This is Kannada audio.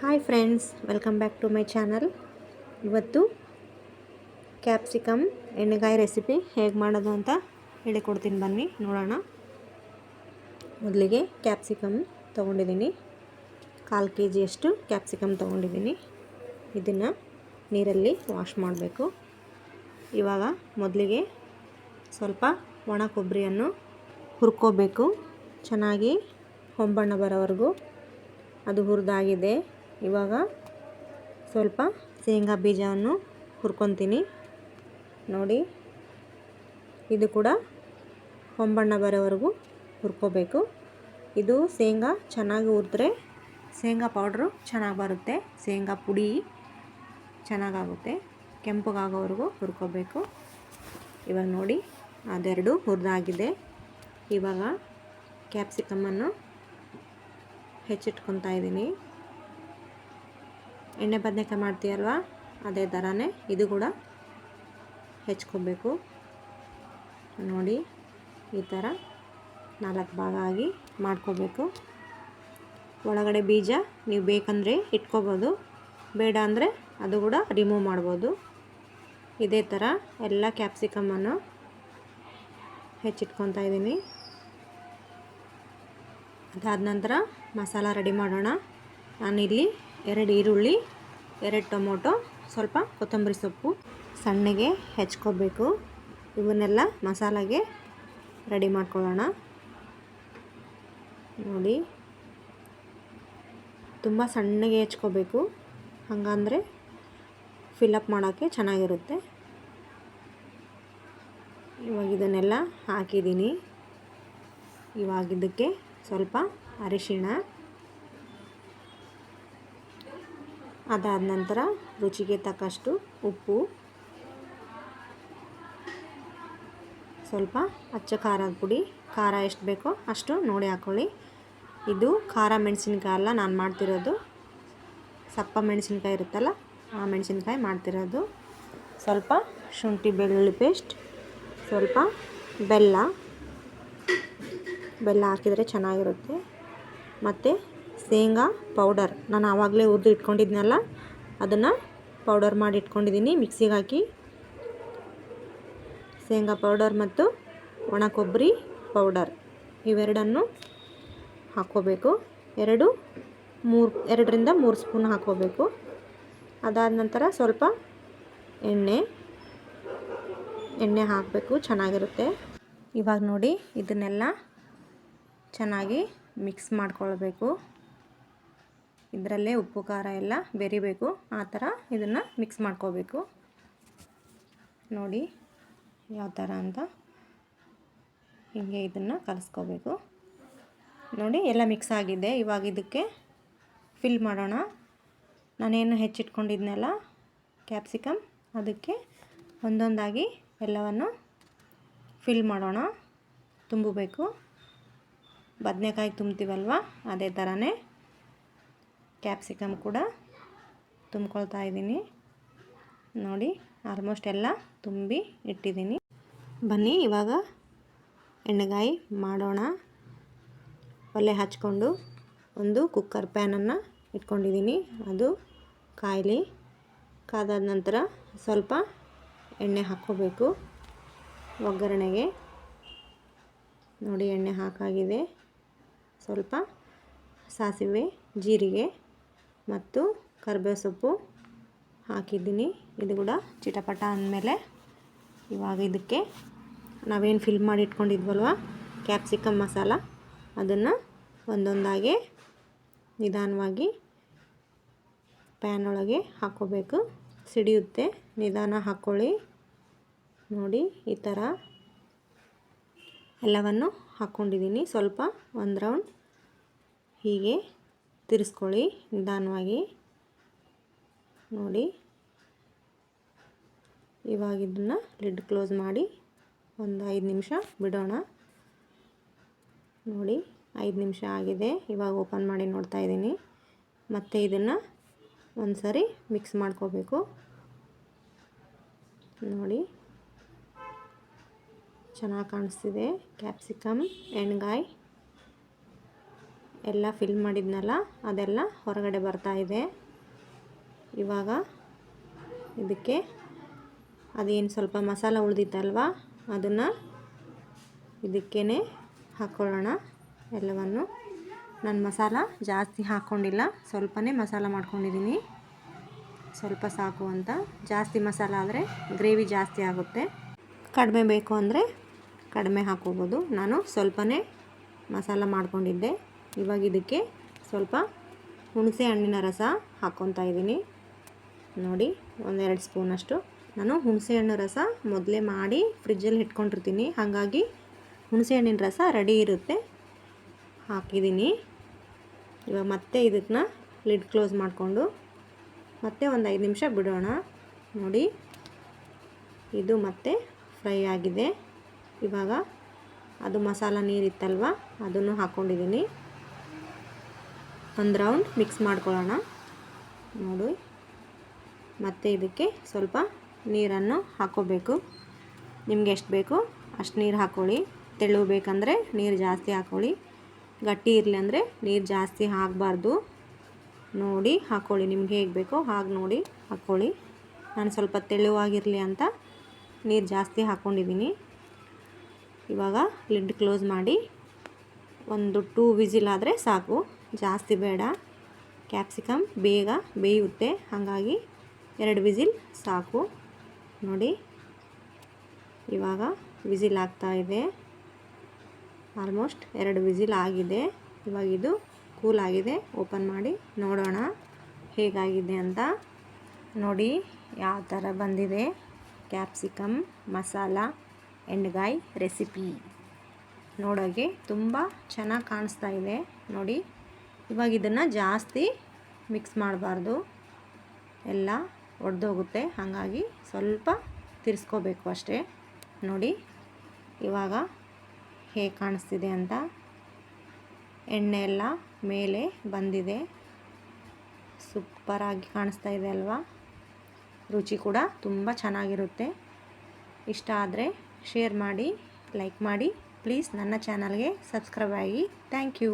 Hi friends, welcome back to my channel. ಇವತ್ತು ಕ್ಯಾಪ್ಸಿಕಮ್ ಎಣ್ಣೆಗಾಯಿ ರೆಸಿಪಿ ಹೇಗೆ ಮಾಡೋದು ಅಂತ ಹೇಳಿಕೊಡ್ತೀನಿ, ಬನ್ನಿ ನೋಡೋಣ. ಮೊದಲಿಗೆ ಕ್ಯಾಪ್ಸಿಕಮ್ ತೊಗೊಂಡಿದ್ದೀನಿ, 1/4 kg ಕ್ಯಾಪ್ಸಿಕಮ್ ತೊಗೊಂಡಿದ್ದೀನಿ. ಇದನ್ನು ನೀರಲ್ಲಿ ವಾಶ್ ಮಾಡಬೇಕು. ಇವಾಗ ಮೊದಲಿಗೆ ಸ್ವಲ್ಪ ಒಣ ಕೊಬ್ಬರಿಯನ್ನು ಹುರ್ಕೋಬೇಕು, ಚೆನ್ನಾಗಿ ಹೊಂಬಣ್ಣ ಬರೋವರೆಗೂ. ಅದು ಹುರಿದಾಗಿದೆ. ಇವಾಗ ಸ್ವಲ್ಪ ಶೇಂಗಾ ಬೀಜವನ್ನು ಹುರ್ಕೊತೀನಿ. ನೋಡಿ, ಇದು ಕೂಡ ಹೊಂಬಣ್ಣ ಬರೋವರೆಗೂ ಹುರ್ಕೋಬೇಕು. ಇದು ಶೇಂಗಾ ಚೆನ್ನಾಗಿ ಹುರಿದ್ರೆ ಶೇಂಗಾ ಪೌಡ್ರು ಚೆನ್ನಾಗಿ ಬರುತ್ತೆ, ಶೇಂಗಾ ಪುಡಿ ಚೆನ್ನಾಗಾಗುತ್ತೆ. ಕೆಂಪಗಾಗೋವರೆಗೂ ಹುರ್ಕೋಬೇಕು. ಇವಾಗ ನೋಡಿ, ಅದೆರಡು ಹುರಿದಾಗಿದೆ. ಇವಾಗ ಕ್ಯಾಪ್ಸಿಕಮ್ಮನ್ನು ಹೆಚ್ಚಿಟ್ಕೊತಾ ಇದ್ದೀನಿ. ಎಣ್ಣೆ ಬದನೆಕಾಯಿ ಮಾಡ್ತೀಯಲ್ವ, ಅದೇ ಥರನೇ ಇದು ಕೂಡ ಹೆಚ್ಕೋಬೇಕು. ನೋಡಿ, ಈ ಥರ 4 ಭಾಗ ಆಗಿ ಮಾಡ್ಕೋಬೇಕು. ಒಳಗಡೆ ಬೀಜ ನೀವು ಬೇಕಂದರೆ ಇಟ್ಕೋಬೋದು, ಬೇಡ ಅಂದರೆ ಅದು ಕೂಡ ರಿಮೂವ್ ಮಾಡ್ಬೋದು. ಇದೇ ಥರ ಎಲ್ಲ ಕ್ಯಾಪ್ಸಿಕಮ್ಮನ್ನು ಹೆಚ್ಚಿಟ್ಕೊತಾ ಇದ್ದೀನಿ. ಅದಾದ ನಂತರ ಮಸಾಲ ರೆಡಿ ಮಾಡೋಣ. ನಾನಿಲ್ಲಿ 2 ಈರುಳ್ಳಿ, 2 ಟೊಮೊಟೊ, ಸ್ವಲ್ಪ ಕೊತ್ತಂಬರಿ ಸೊಪ್ಪು ಸಣ್ಣಗೆ ಹೆಚ್ಕೋಬೇಕು. ಇವನ್ನೆಲ್ಲ ಮಸಾಲೆಗೆ ರೆಡಿ ಮಾಡ್ಕೊಳ್ಳೋಣ. ನೋಡಿ, ತುಂಬ ಸಣ್ಣಗೆ ಹೆಚ್ಕೋಬೇಕು, ಹಾಗಂದರೆ ಫಿಲ್ಲಪ್ ಮಾಡೋಕ್ಕೆ ಚೆನ್ನಾಗಿರುತ್ತೆ. ಇವಾಗ ಇದನ್ನೆಲ್ಲ ಹಾಕಿದ್ದೀನಿ. ಇವಾಗ ಇದಕ್ಕೆ ಸ್ವಲ್ಪ ಅರಿಶಿಣ, ಅದಾದ ನಂತರ ರುಚಿಗೆ ತಕ್ಕಷ್ಟು ಉಪ್ಪು, ಸ್ವಲ್ಪ ಅಚ್ಚ ಖಾರದ ಪುಡಿ. ಖಾರ ಎಷ್ಟು ಬೇಕೋ ಅಷ್ಟು ನೋಡಿ ಹಾಕ್ಕೊಳ್ಳಿ. ಇದು ಖಾರ ಮೆಣಸಿನ್ಕಾಯಿ ಅಲ್ಲ ನಾನು ಮಾಡ್ತಿರೋದು, ಸಪ್ಪ ಮೆಣಸಿನ್ಕಾಯಿ ಇರುತ್ತಲ್ಲ, ಆ ಮೆಣಸಿನ್ಕಾಯಿ ಮಾಡ್ತಿರೋದು. ಸ್ವಲ್ಪ ಶುಂಠಿ ಬೆಳ್ಳುಳ್ಳಿ ಪೇಸ್ಟ್, ಸ್ವಲ್ಪ ಬೆಲ್ಲ ಹಾಕಿದರೆ ಚೆನ್ನಾಗಿರುತ್ತೆ. ಮತ್ತು ಶೇಂಗಾ ಪೌಡರ್ ನಾನು ಆವಾಗಲೇ ಹುರಿದು ಇಟ್ಕೊಂಡಿದ್ನಲ್ಲ, ಅದನ್ನು ಪೌಡರ್ ಮಾಡಿ ಇಟ್ಕೊಂಡಿದ್ದೀನಿ. ಮಿಕ್ಸಿಗೆ ಹಾಕಿ ಶೇಂಗಾ ಪೌಡರ್ ಮತ್ತು ಒಣ ಕೊಬ್ಬರಿ ಪೌಡರ್ ಇವೆರಡನ್ನು ಹಾಕ್ಕೋಬೇಕು. 2ರಿಂದ 3 ಸ್ಪೂನ್ ಹಾಕ್ಕೋಬೇಕು. ಅದಾದ ನಂತರ ಸ್ವಲ್ಪ ಎಣ್ಣೆ ಹಾಕಬೇಕು, ಚೆನ್ನಾಗಿರುತ್ತೆ. ಇವಾಗ ನೋಡಿ, ಇದನ್ನೆಲ್ಲ ಚೆನ್ನಾಗಿ ಮಿಕ್ಸ್ ಮಾಡ್ಕೊಳ್ಬೇಕು. ಇದರಲ್ಲೇ ಉಪ್ಪು ಖಾರ ಎಲ್ಲ ಬೆರಿಬೇಕು, ಆ ಥರ ಇದನ್ನು ಮಿಕ್ಸ್ ಮಾಡ್ಕೋಬೇಕು. ನೋಡಿ ಯಾವ ಥರ ಅಂತ, ಹೀಗೆ ಇದನ್ನು ಕಲಿಸ್ಕೋಬೇಕು. ನೋಡಿ, ಎಲ್ಲ ಮಿಕ್ಸ್ ಆಗಿದೆ. ಇವಾಗ ಇದಕ್ಕೆ ಫಿಲ್ ಮಾಡೋಣ. ನಾನೇನು ಹೆಚ್ಚಿಟ್ಕೊಂಡಿದ್ನಲ್ಲ ಕ್ಯಾಪ್ಸಿಕಮ್, ಅದಕ್ಕೆ ಒಂದೊಂದಾಗಿ ಎಲ್ಲವನ್ನು ಫಿಲ್ ಮಾಡೋಣ, ತುಂಬಬೇಕು. ಬದನೆಕಾಯಿ ತುಂಬ್ತೀವಲ್ವ, ಅದೇ ಥರನೇ ಕ್ಯಾಪ್ಸಿಕಮ್ ಕೂಡ ತುಂಬ್ಕೊಳ್ತಾ ಇದ್ದೀನಿ. ನೋಡಿ, ಆಲ್ಮೋಸ್ಟ್ ಎಲ್ಲ ತುಂಬಿ ಇಟ್ಟಿದ್ದೀನಿ. ಬನ್ನಿ ಇವಾಗ ಎಣ್ಣೆಗಾಯಿ ಮಾಡೋಣ. ಒಲೆ ಹಚ್ಕೊಂಡು ಒಂದು ಕುಕ್ಕರ್ ಪ್ಯಾನನ್ನು ಇಟ್ಕೊಂಡಿದ್ದೀನಿ. ಅದು ಕಾಯಲಿ. ಕಾದಾದ ನಂತರ ಸ್ವಲ್ಪ ಎಣ್ಣೆ ಹಾಕ್ಕೋಬೇಕು ಒಗ್ಗರಣೆಗೆ. ನೋಡಿ, ಎಣ್ಣೆ ಹಾಕಾಗಿದೆ. ಸ್ವಲ್ಪ ಸಾಸಿವೆ, ಜೀರಿಗೆ ಮತ್ತು ಕರಿಬೇವು ಸೊಪ್ಪು ಹಾಕಿದ್ದೀನಿ. ಇದು ಕೂಡ ಚಿಟಪಟ ಅಂದಮೇಲೆ ಇವಾಗ ಇದಕ್ಕೆ ನಾವೇನು ಫಿಲ್ ಮಾಡಿ ಇಟ್ಕೊಂಡಿದ್ವಲ್ವ ಕ್ಯಾಪ್ಸಿಕಮ್ ಮಸಾಲ, ಅದನ್ನು ಒಂದೊಂದಾಗಿ ನಿಧಾನವಾಗಿ ಪ್ಯಾನ್ ಒಳಗೆ ಹಾಕ್ಕೋಬೇಕು. ಸಿಡಿಯುತ್ತೆ, ನಿಧಾನ ಹಾಕ್ಕೊಳ್ಳಿ. ನೋಡಿ, ಈ ಥರ ಎಲ್ಲವನ್ನು ಹಾಕ್ಕೊಂಡಿದ್ದೀನಿ. ಸ್ವಲ್ಪ ಒಂದು ರೌಂಡ್ ಹೀಗೆ ತಿರ್ಸ್ಕೊಳ್ಳಿ ನಿಧಾನವಾಗಿ. ನೋಡಿ, ಇವಾಗ ಇದನ್ನು ಲಿಡ್ ಕ್ಲೋಸ್ ಮಾಡಿ ಒಂದು 5 ನಿಮಿಷ ಬಿಡೋಣ. ನೋಡಿ, 5 ನಿಮಿಷ ಆಗಿದೆ. ಇವಾಗ ಓಪನ್ ಮಾಡಿ ನೋಡ್ತಾ ಇದ್ದೀನಿ. ಮತ್ತು ಇದನ್ನು ಒಂದು ಸರಿ ಮಿಕ್ಸ್ ಮಾಡ್ಕೋಬೇಕು. ನೋಡಿ, ಚೆನ್ನಾಗಿ ಕಾಣಿಸ್ತಿದೆ ಕ್ಯಾಪ್ಸಿಕಮ್ ಎಣ್ಣೆಗಾಯಿ. ಎಲ್ಲ ಫಿಲ್ ಮಾಡಿದ್ನಲ್ಲ ಅದೆಲ್ಲ ಹೊರಗಡೆ ಬರ್ತಾ ಇದೆ. ಇವಾಗ ಇದಕ್ಕೆ ಅದೇನು ಸ್ವಲ್ಪ ಮಸಾಲ ಉಳಿದಿತ್ತಲ್ವ ಅದನ್ನು ಇದಕ್ಕೇ ಹಾಕ್ಕೊಳ್ಳೋಣ ಎಲ್ಲವನ್ನು. ನಾನು ಮಸಾಲ ಜಾಸ್ತಿ ಹಾಕ್ಕೊಂಡಿಲ್ಲ, ಸ್ವಲ್ಪನೇ ಮಸಾಲ ಮಾಡ್ಕೊಂಡಿದ್ದೀನಿ. ಸ್ವಲ್ಪ ಸಾಕು ಅಂತ. ಜಾಸ್ತಿ ಮಸಾಲ ಆದರೆ ಗ್ರೇವಿ ಜಾಸ್ತಿ ಆಗುತ್ತೆ. ಕಡಿಮೆ ಬೇಕು ಅಂದರೆ ಕಡಿಮೆ ಹಾಕ್ಕೋಬೋದು. ನಾನು ಸ್ವಲ್ಪನೇ ಮಸಾಲ ಮಾಡ್ಕೊಂಡಿದ್ದೆ. ಇವಾಗ ಇದಕ್ಕೆ ಸ್ವಲ್ಪ ಹುಣಸೆ ಹಣ್ಣಿನ ರಸ ಹಾಕ್ಕೊತಾ ಇದ್ದೀನಿ. ನೋಡಿ, 1-2 ಸ್ಪೂನಷ್ಟು. ನಾನು ಹುಣಸೆ ಹಣ್ಣು ರಸ ಮೊದಲೇ ಮಾಡಿ ಫ್ರಿಜ್ಜಲ್ಲಿ ಇಟ್ಕೊಂಡಿರ್ತೀನಿ, ಹಾಗಾಗಿ ಹುಣಸೆ ಹಣ್ಣಿನ ರಸ ರೆಡಿ ಇರುತ್ತೆ. ಹಾಕಿದ್ದೀನಿ. ಇವಾಗ ಮತ್ತೆ ಇದನ್ನು ಲಿಡ್ ಕ್ಲೋಸ್ ಮಾಡಿಕೊಂಡು ಮತ್ತೆ ಒಂದು 5 ನಿಮಿಷ ಬಿಡೋಣ. ನೋಡಿ, ಇದು ಮತ್ತೆ ಫ್ರೈ ಆಗಿದೆ. ಇವಾಗ ಅದು ಮಸಾಲ ನೀರಿತ್ತಲ್ವ ಅದನ್ನು ಹಾಕ್ಕೊಂಡಿದ್ದೀನಿ. ಒಂದು ರೌಂಡ್ ಮಿಕ್ಸ್ ಮಾಡ್ಕೊಳ್ಳೋಣ. ನೋಡಿ, ಮತ್ತು ಇದಕ್ಕೆ ಸ್ವಲ್ಪ ನೀರನ್ನು ಹಾಕ್ಕೋಬೇಕು. ನಿಮಗೆ ಎಷ್ಟು ಬೇಕು ಅಷ್ಟು ನೀರು ಹಾಕ್ಕೊಳ್ಳಿ. ತೆಳು ಬೇಕಂದರೆ ನೀರು ಜಾಸ್ತಿ ಹಾಕ್ಕೊಳ್ಳಿ, ಗಟ್ಟಿ ಇರಲಿ ಅಂದರೆ ನೀರು ಜಾಸ್ತಿ ಹಾಕಬಾರ್ದು. ನೋಡಿ ಹಾಕ್ಕೊಳ್ಳಿ, ನಿಮ್ಗೆ ಹೇಗೆ ಬೇಕೋ ಹಾಗೆ ನೋಡಿ ಹಾಕ್ಕೊಳ್ಳಿ. ನಾನು ಸ್ವಲ್ಪ ತೆಳುವಾಗಿರಲಿ ಅಂತ ನೀರು ಜಾಸ್ತಿ ಹಾಕ್ಕೊಂಡಿದ್ದೀನಿ. ಇವಾಗ ಲಿಡ್ ಕ್ಲೋಸ್ ಮಾಡಿ ಒಂದು 2 ವಿಸಿಲ್ ಆದರೆ ಸಾಕು, ಜಾಸ್ತಿ ಬೇಡ. ಕ್ಯಾಪ್ಸಿಕಮ್ ಬೇಗ ಬೇಯುತ್ತೆ, ಹಾಗಾಗಿ 2 ವಿಸಿಲ್ ಸಾಕು. ನೋಡಿ, ಇವಾಗ ವಿಸಿಲ್ ಆಗ್ತಾ ಇದೆ. ಆಲ್ಮೋಸ್ಟ್ 2 ವಿಸಿಲ್ ಆಗಿದೆ. ಇವಾಗ ಇದು ಕೂಲ್ ಆಗಿದೆ. ಓಪನ್ ಮಾಡಿ ನೋಡೋಣ ಹೇಗಾಗಿದೆ ಅಂತ. ನೋಡಿ ಯಾವ ಥರ ಬಂದಿದೆ ಕ್ಯಾಪ್ಸಿಕಮ್ ಮಸಾಲ ಎಣ್ಗಾಯಿ ರೆಸಿಪಿ. ನೋಡೋಕ್ಕೆ ತುಂಬ ಚೆನ್ನಾಗಿ ಕಾಣಿಸ್ತಾ ಇದೆ. ನೋಡಿ, ಇವಾಗ ಇದನ್ನು ಜಾಸ್ತಿ ಮಿಕ್ಸ್ ಮಾಡಬಾರ್ದು, ಎಲ್ಲ ಒಡೆದೋಗುತ್ತೆ. ಹಾಗಾಗಿ ಸ್ವಲ್ಪ ತಿರ್ಸ್ಕೋಬೇಕು ಅಷ್ಟೇ. ನೋಡಿ ಇವಾಗ ಹೇಗೆ ಕಾಣಿಸ್ತಿದೆ ಅಂತ. ಎಣ್ಣೆ ಎಲ್ಲ ಮೇಲೆ ಬಂದಿದೆ, ಸೂಪರಾಗಿ ಕಾಣಿಸ್ತಾ ಇದೆ ಅಲ್ವಾ. ರುಚಿ ಕೂಡ ತುಂಬ ಚೆನ್ನಾಗಿರುತ್ತೆ. ಇಷ್ಟ ಆದರೆ ಶೇರ್ ಮಾಡಿ, ಲೈಕ್ ಮಾಡಿ. ಪ್ಲೀಸ್ ನನ್ನ ಚಾನಲ್ಗೆ ಸಬ್ಸ್ಕ್ರೈಬ್ ಆಗಿ. Thank you.